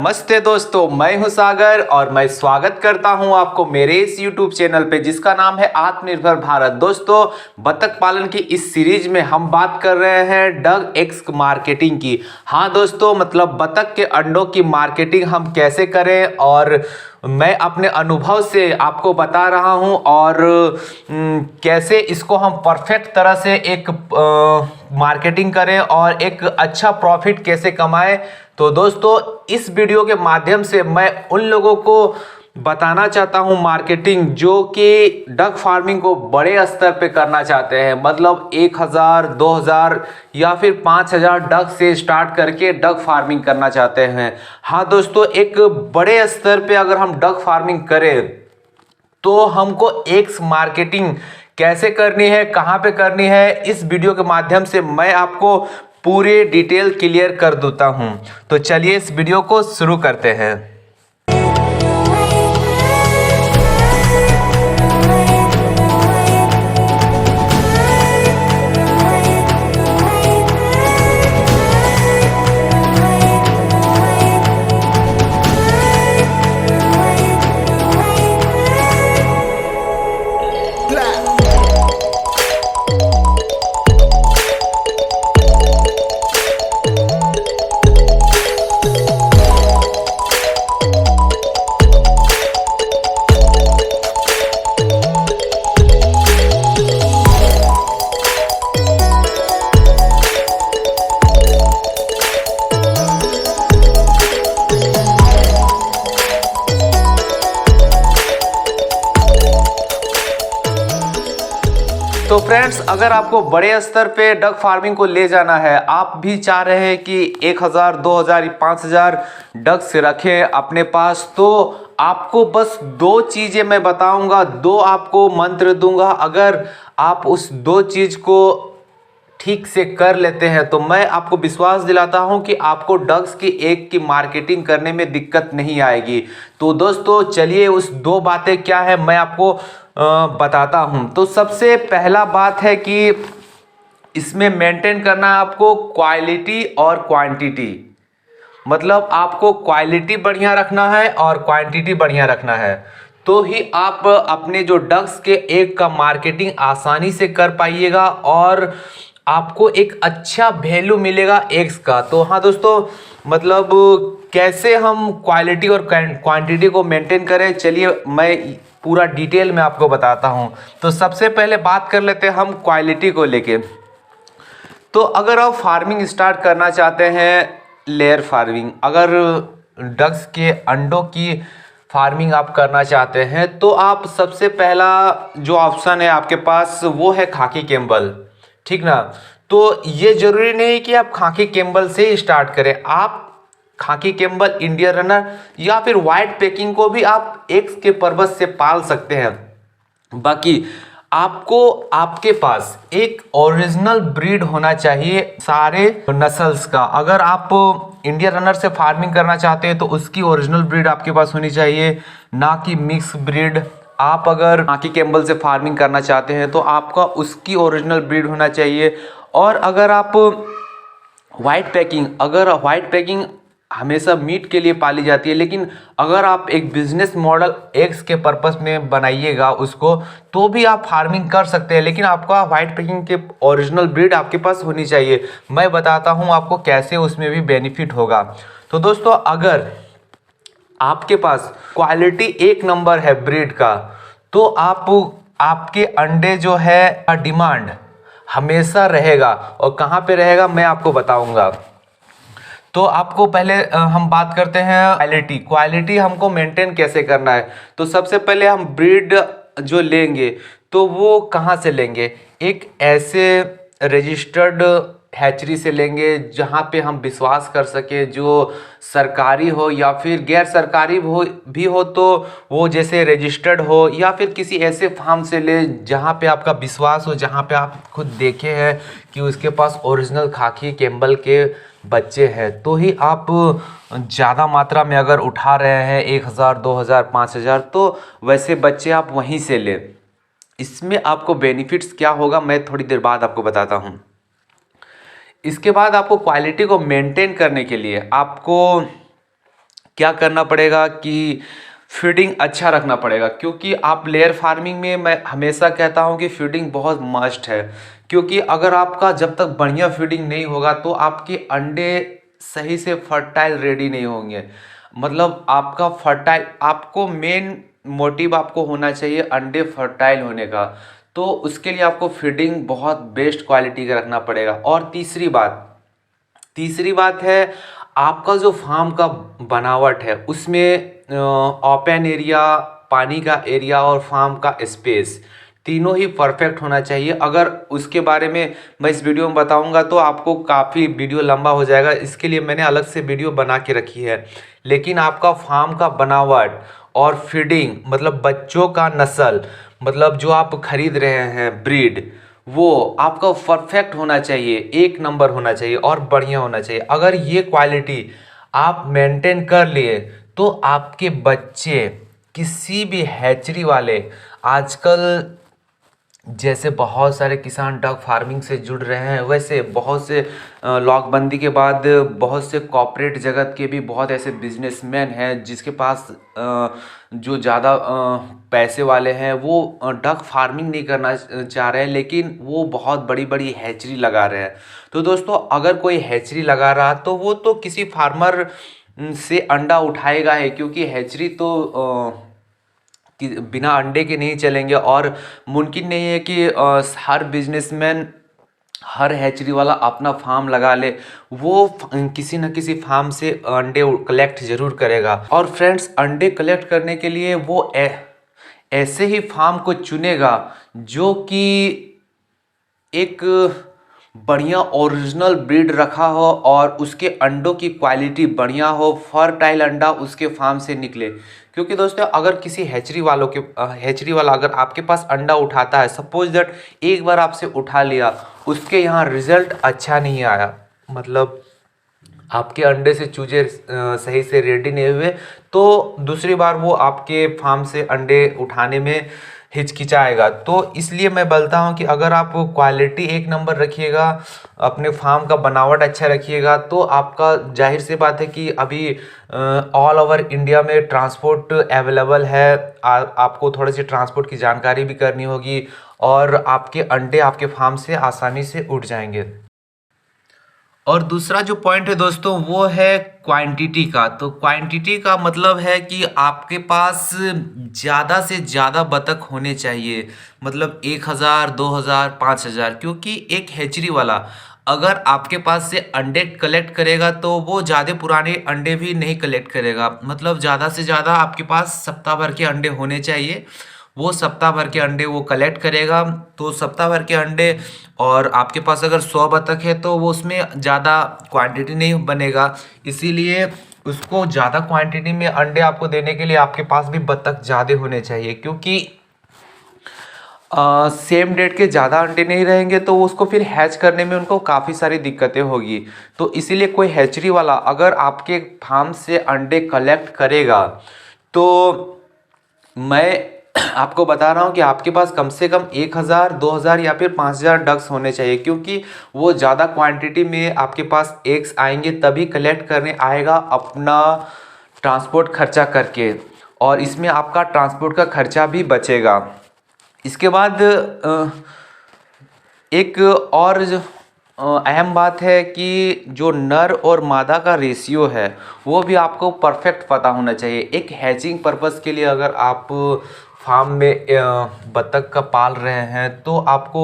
नमस्ते दोस्तों, मैं हूं सागर और मैं स्वागत करता हूं आपको मेरे इस YouTube चैनल पे जिसका नाम है आत्मनिर्भर भारत। दोस्तों, बतख पालन की इस सीरीज में हम बात कर रहे हैं डग एग्स मार्केटिंग की। हाँ दोस्तों, मतलब बतख के अंडों की मार्केटिंग हम कैसे करें और मैं अपने अनुभव से आपको बता रहा हूं और कैसे इसको हम परफेक्ट तरह से एक मार्केटिंग करें और एक अच्छा प्रॉफिट कैसे कमाएं। तो दोस्तों, इस वीडियो के माध्यम से मैं उन लोगों को बताना चाहता हूं मार्केटिंग जो कि डक फार्मिंग को बड़े स्तर पे करना चाहते हैं, मतलब 1000, 2000 या फिर 5000 डक से स्टार्ट करके डक फार्मिंग करना चाहते हैं। हाँ दोस्तों, एक बड़े स्तर पे अगर हम डक फार्मिंग करें तो हमको एग्स मार्केटिंग कैसे करनी है, कहाँ पे करनी है, इस वीडियो के माध्यम से मैं आपको पूरे डिटेल क्लियर कर देता हूं। तो चलिए इस वीडियो को शुरू करते हैं। तो फ्रेंड्स, अगर आपको बड़े स्तर पे डक फार्मिंग को ले जाना है, आप भी चाह रहे हैं कि 1000, 2000, 5000 डक्स रखें अपने पास, तो आपको बस दो चीज़ें मैं बताऊंगा, दो आपको मंत्र दूंगा। अगर आप उस दो चीज़ को ठीक से कर लेते हैं तो मैं आपको विश्वास दिलाता हूं कि आपको डक्स की एग की मार्केटिंग करने में दिक्कत नहीं आएगी। तो दोस्तों चलिए उस दो बातें क्या है मैं आपको बताता हूं। तो सबसे पहला बात है कि इसमें मेंटेन करना है आपको क्वालिटी और क्वांटिटी, मतलब आपको क्वालिटी बढ़िया रखना है और क्वांटिटी बढ़िया रखना है, तो ही आप अपने जो डक्स के एग का मार्केटिंग आसानी से कर पाइएगा और आपको एक अच्छा वैल्यू मिलेगा एग्स का। तो हाँ दोस्तों, मतलब कैसे हम क्वालिटी और क्वांटिटी को मेंटेन करें, चलिए मैं पूरा डिटेल में आपको बताता हूं। तो सबसे पहले बात कर लेते हैं हम क्वालिटी को लेके। तो अगर आप फार्मिंग स्टार्ट करना चाहते हैं, लेयर फार्मिंग, अगर डक्स के अंडों की फार्मिंग आप करना चाहते हैं तो आप सबसे पहला जो ऑप्शन है आपके पास वो है खाकी कैम्बल, ठीक ना। तो ये जरूरी नहीं कि आप खाकी कैम्बल से ही स्टार्ट करें, आप खाकी कैम्बल, इंडियन रनर या फिर व्हाइट पेकिंग को भी आप एग्स के पर्पस से पाल सकते हैं। बाकी आपको आपके पास एक ओरिजिनल ब्रीड होना चाहिए सारे नस्ल्स का। अगर आप इंडियन रनर से फार्मिंग करना चाहते हैं तो उसकी ओरिजिनल ब्रीड आपके पास होनी चाहिए, ना कि मिक्स ब्रीड। आप अगर खाकी कैम्बल से फार्मिंग करना चाहते हैं तो आपका उसकी ओरिजिनल ब्रीड होना चाहिए। और अगर आप व्हाइट पैकिंग हमेशा मीट के लिए पाली जाती है, लेकिन अगर आप एक बिजनेस मॉडल एग्स के पर्पस में बनाइएगा उसको, तो भी आप फार्मिंग कर सकते हैं, लेकिन आपका व्हाइट पैकिंग के ओरिजिनल ब्रीड आपके पास होनी चाहिए। मैं बताता हूं आपको कैसे उसमें भी बेनिफिट होगा। तो दोस्तों, अगर आपके पास क्वालिटी एक नंबर है ब्रीड का, तो आपके अंडे जो है डिमांड हमेशा रहेगा। और कहाँ पे रहेगा मैं आपको बताऊंगा। तो आपको पहले हम बात करते हैं क्वालिटी हमको मेंटेन कैसे करना है। तो सबसे पहले हम ब्रीड जो लेंगे तो वो कहाँ से लेंगे, एक ऐसे रजिस्टर्ड हैचरी से लेंगे जहाँ पे हम विश्वास कर सके, जो सरकारी हो या फिर गैर सरकारी हो तो वो जैसे रजिस्टर्ड हो, या फिर किसी ऐसे फार्म से ले जहाँ पे आपका विश्वास हो, जहाँ पे आप खुद देखे हैं कि उसके पास ओरिजिनल खाकी कैम्बल के बच्चे हैं, तो ही आप ज़्यादा मात्रा में अगर उठा रहे हैं 1000, 2000, 5000, तो वैसे बच्चे आप वहीं से लें। इसमें आपको बेनिफिट्स क्या होगा मैं थोड़ी देर बाद आपको बताता हूँ। इसके बाद आपको क्वालिटी को मेंटेन करने के लिए आपको क्या करना पड़ेगा कि फीडिंग अच्छा रखना पड़ेगा, क्योंकि आप लेयर फार्मिंग में मैं हमेशा कहता हूं कि फीडिंग बहुत मस्ट है। क्योंकि अगर आपका जब तक बढ़िया फीडिंग नहीं होगा तो आपके अंडे सही से फर्टाइल रेडी नहीं होंगे। मतलब आपका फर्टाइल, आपको मेन मोटिव आपको होना चाहिए अंडे फर्टाइल होने का। तो उसके लिए आपको फीडिंग बहुत बेस्ट क्वालिटी का रखना पड़ेगा। और तीसरी बात है आपका जो फार्म का बनावट है उसमें ओपन एरिया, पानी का एरिया और फार्म का स्पेस तीनों ही परफेक्ट होना चाहिए। अगर उसके बारे में मैं इस वीडियो में बताऊंगा तो आपको काफ़ी वीडियो लंबा हो जाएगा, इसके लिए मैंने अलग से वीडियो बना के रखी है। लेकिन आपका फार्म का बनावट और फीडिंग, मतलब बच्चों का नस्ल, मतलब जो आप खरीद रहे हैं ब्रीड, वो आपका परफेक्ट होना चाहिए, एक नंबर होना चाहिए और बढ़िया होना चाहिए। अगर ये क्वालिटी आप मेंटेन कर लिए तो आपके बच्चे किसी भी हैचरी वाले, आजकल जैसे बहुत सारे किसान डक फार्मिंग से जुड़ रहे हैं, वैसे बहुत से लॉकबंदी के बाद बहुत से कॉर्पोरेट जगत के भी बहुत ऐसे बिजनेसमैन हैं जिसके पास जो ज़्यादा पैसे वाले हैं वो डक फार्मिंग नहीं करना चाह रहे हैं, लेकिन वो बहुत बड़ी बड़ी हैचरी लगा रहे हैं। तो दोस्तों, अगर कोई हैचरी लगा रहा तो वो तो किसी फार्मर से अंडा उठाएगा है, क्योंकि हैचरी तो कि बिना अंडे के नहीं चलेंगे। और मुमकिन नहीं है कि हर बिजनेसमैन, हर हैचरी वाला अपना फार्म लगा ले, वो किसी न किसी फार्म से अंडे कलेक्ट जरूर करेगा। और फ्रेंड्स, अंडे कलेक्ट करने के लिए वो ऐसे ही फार्म को चुनेगा जो कि एक बढ़िया ओरिजिनल ब्रीड रखा हो और उसके अंडों की क्वालिटी बढ़िया हो, फर्टाइल अंडा उसके फार्म से निकले। क्योंकि दोस्तों, अगर किसी हैचरी वाला अगर आपके पास अंडा उठाता है, सपोज दैट एक बार आपसे उठा लिया, उसके यहाँ रिजल्ट अच्छा नहीं आया, मतलब आपके अंडे से चूजे सही से रेडी नहीं हुए, तो दूसरी बार वो आपके फार्म से अंडे उठाने में हिचकिचाएगा। तो इसलिए मैं बोलता हूँ कि अगर आप क्वालिटी एक नंबर रखिएगा, अपने फार्म का बनावट अच्छा रखिएगा, तो आपका जाहिर सी बात है कि अभी ऑल ओवर इंडिया में ट्रांसपोर्ट अवेलेबल है। आपको थोड़ी सी ट्रांसपोर्ट की जानकारी भी करनी होगी और आपके अंडे आपके फार्म से आसानी से उठ जाएंगे। और दूसरा जो पॉइंट है दोस्तों, वो है क्वांटिटी का। तो क्वांटिटी का मतलब है कि आपके पास ज़्यादा से ज़्यादा बतख होने चाहिए, मतलब 1000, 2000, 5000। क्योंकि एक हैचरी वाला अगर आपके पास से अंडे कलेक्ट करेगा तो वो ज़्यादा पुराने अंडे भी नहीं कलेक्ट करेगा। मतलब ज़्यादा से ज़्यादा आपके पास सप्ताह भर के अंडे होने चाहिए, वो सप्ताह भर के अंडे वो कलेक्ट करेगा। तो सप्ताह भर के अंडे, और आपके पास अगर 100 बतख है तो वो उसमें ज़्यादा क्वांटिटी नहीं बनेगा, इसीलिए उसको ज़्यादा क्वांटिटी में अंडे आपको देने के लिए आपके पास भी बतख ज़्यादा होने चाहिए। क्योंकि सेम डेट के ज़्यादा अंडे नहीं रहेंगे तो उसको फिर हैच करने में उनको काफ़ी सारी दिक्कतें होगी। तो इसीलिए कोई हैचरी वाला अगर आपके फार्म से अंडे कलेक्ट करेगा तो मैं आपको बता रहा हूँ कि आपके पास कम से कम 1000, 2000 या फिर 5000 डक्स होने चाहिए। क्योंकि वो ज़्यादा क्वांटिटी में आपके पास एग्स आएंगे तभी कलेक्ट करने आएगा, अपना ट्रांसपोर्ट खर्चा करके, और इसमें आपका ट्रांसपोर्ट का खर्चा भी बचेगा। इसके बाद एक और अहम बात है कि जो नर और मादा का रेशियो है वो भी आपको परफेक्ट पता होना चाहिए। एक हैचिंग पर्पस के लिए अगर आप फार्म में बतख का पाल रहे हैं तो आपको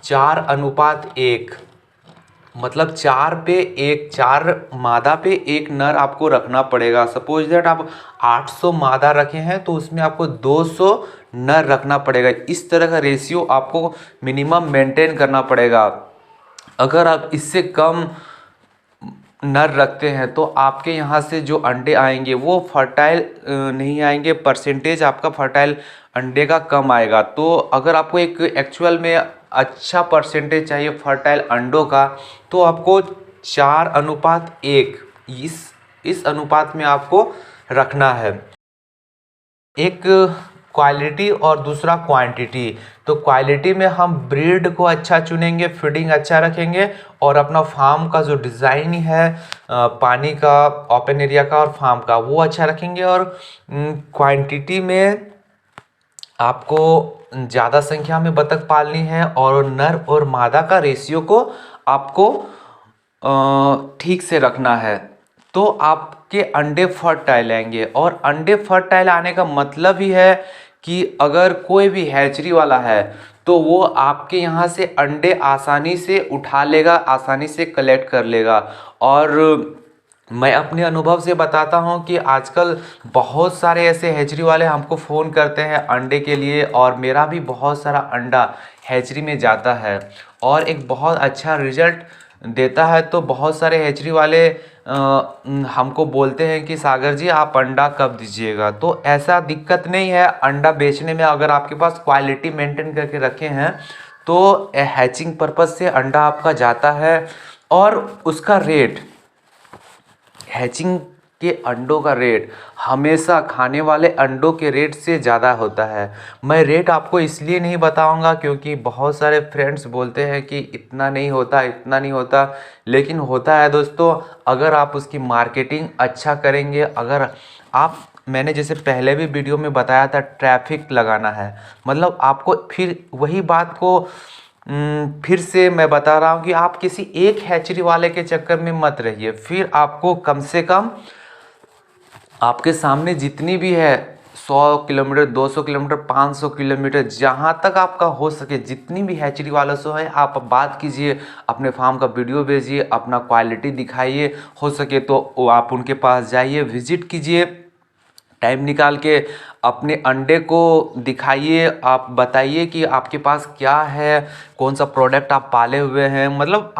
4:1, मतलब 4 पे 1, 4 मादा पे 1 नर आपको रखना पड़ेगा। सपोज दैट आप 800 मादा रखे हैं तो उसमें आपको 200 नर रखना पड़ेगा। इस तरह का रेशियो आपको मिनिमम मेंटेन करना पड़ेगा। अगर आप इससे कम नर रखते हैं तो आपके यहाँ से जो अंडे आएंगे वो फर्टाइल नहीं आएंगे, परसेंटेज आपका फर्टाइल अंडे का कम आएगा। तो अगर आपको एक एक्चुअल में अच्छा परसेंटेज चाहिए फर्टाइल अंडों का तो आपको 4:1 इस अनुपात में आपको रखना है। एक क्वालिटी और दूसरा क्वांटिटी। तो क्वालिटी में हम ब्रीड को अच्छा चुनेंगे, फीडिंग अच्छा रखेंगे और अपना फार्म का जो डिज़ाइन है पानी का, ओपन एरिया का और फार्म का, वो अच्छा रखेंगे। और क्वांटिटी में आपको ज़्यादा संख्या में बतख पालनी है और नर और मादा का रेशियो को आपको ठीक से रखना है, तो आपके अंडे फर्टाइल आएंगे। और अंडे फर्टाइल आने का मतलब ही है कि अगर कोई भी हैचरी वाला है तो वो आपके यहाँ से अंडे आसानी से उठा लेगा, आसानी से कलेक्ट कर लेगा। और मैं अपने अनुभव से बताता हूँ कि आजकल बहुत सारे ऐसे हैचरी वाले हमको फ़ोन करते हैं अंडे के लिए, और मेरा भी बहुत सारा अंडा हैचरी में जाता है और एक बहुत अच्छा रिजल्ट देता है। तो बहुत सारे हैचरी वाले हमको बोलते हैं कि सागर जी आप अंडा कब दीजिएगा। तो ऐसा दिक्कत नहीं है अंडा बेचने में, अगर आपके पास क्वालिटी मेंटेन करके रखे हैं तो हैचिंग पर्पज़ से अंडा आपका जाता है। और उसका रेट, हैचिंग के अंडों का रेट हमेशा खाने वाले अंडों के रेट से ज़्यादा होता है। मैं रेट आपको इसलिए नहीं बताऊंगा क्योंकि बहुत सारे फ्रेंड्स बोलते हैं कि इतना नहीं होता, इतना नहीं होता, लेकिन होता है दोस्तों। अगर आप उसकी मार्केटिंग अच्छा करेंगे, अगर आप, मैंने जैसे पहले भी वीडियो में बताया था, ट्रैफिक लगाना है, मतलब आपको फिर वही बात को फिर से मैं बता रहा हूँ कि आप किसी एक हैचरी वाले के चक्कर में मत रहिए। फिर आपको कम से कम आपके सामने जितनी भी है 100 किलोमीटर, 200 किलोमीटर, 500 किलोमीटर, जहाँ तक आपका हो सके, जितनी भी हैचरी वालों से है आप बात कीजिए, अपने फार्म का वीडियो भेजिए, अपना क्वालिटी दिखाइए, हो सके तो आप उनके पास जाइए, विजिट कीजिए, टाइम निकाल के अपने अंडे को दिखाइए, आप बताइए कि आपके पास क्या है, कौन सा प्रोडक्ट आप पाले हुए हैं। मतलब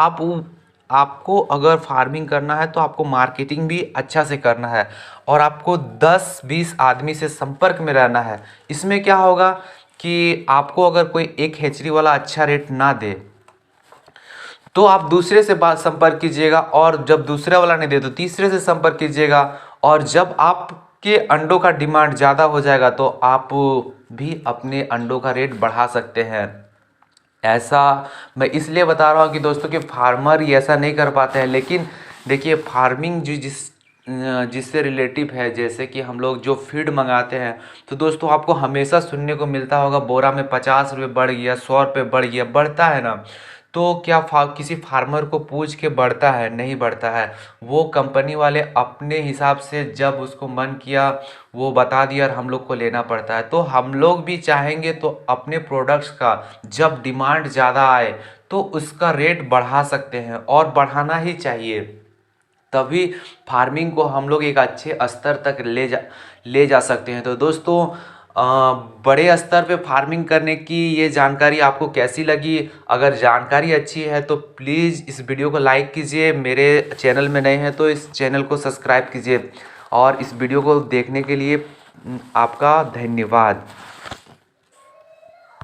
आपको अगर फार्मिंग करना है तो आपको मार्केटिंग भी अच्छा से करना है और आपको 10-20 आदमी से संपर्क में रहना है। इसमें क्या होगा कि आपको अगर कोई एक हैचरी वाला अच्छा रेट ना दे तो आप दूसरे से बात संपर्क कीजिएगा, और जब दूसरे वाला नहीं दे तो तीसरे से संपर्क कीजिएगा। और जब आपके अंडों का डिमांड ज़्यादा हो जाएगा तो आप भी अपने अंडों का रेट बढ़ा सकते हैं। ऐसा मैं इसलिए बता रहा हूँ कि दोस्तों कि फार्मर ही ऐसा नहीं कर पाते हैं। लेकिन देखिए, फार्मिंग जिससे रिलेटिव है, जैसे कि हम लोग जो फीड मंगाते हैं, तो दोस्तों आपको हमेशा सुनने को मिलता होगा बोरा में 50 रुपये बढ़ गया, 100 रुपये बढ़ गया, बढ़ता है ना। तो क्या किसी फार्मर को पूछ के बढ़ता है? नहीं बढ़ता है। वो कंपनी वाले अपने हिसाब से जब उसको मन किया वो बता दिया और हम लोग को लेना पड़ता है। तो हम लोग भी चाहेंगे तो अपने प्रोडक्ट्स का जब डिमांड ज़्यादा आए तो उसका रेट बढ़ा सकते हैं, और बढ़ाना ही चाहिए। तभी फार्मिंग को हम लोग एक अच्छे स्तर तक ले जा सकते हैं। तो दोस्तों, बड़े स्तर पे फार्मिंग करने की ये जानकारी आपको कैसी लगी? अगर जानकारी अच्छी है तो प्लीज़ इस वीडियो को लाइक कीजिए, मेरे चैनल में नए हैं तो इस चैनल को सब्सक्राइब कीजिए, और इस वीडियो को देखने के लिए आपका धन्यवाद।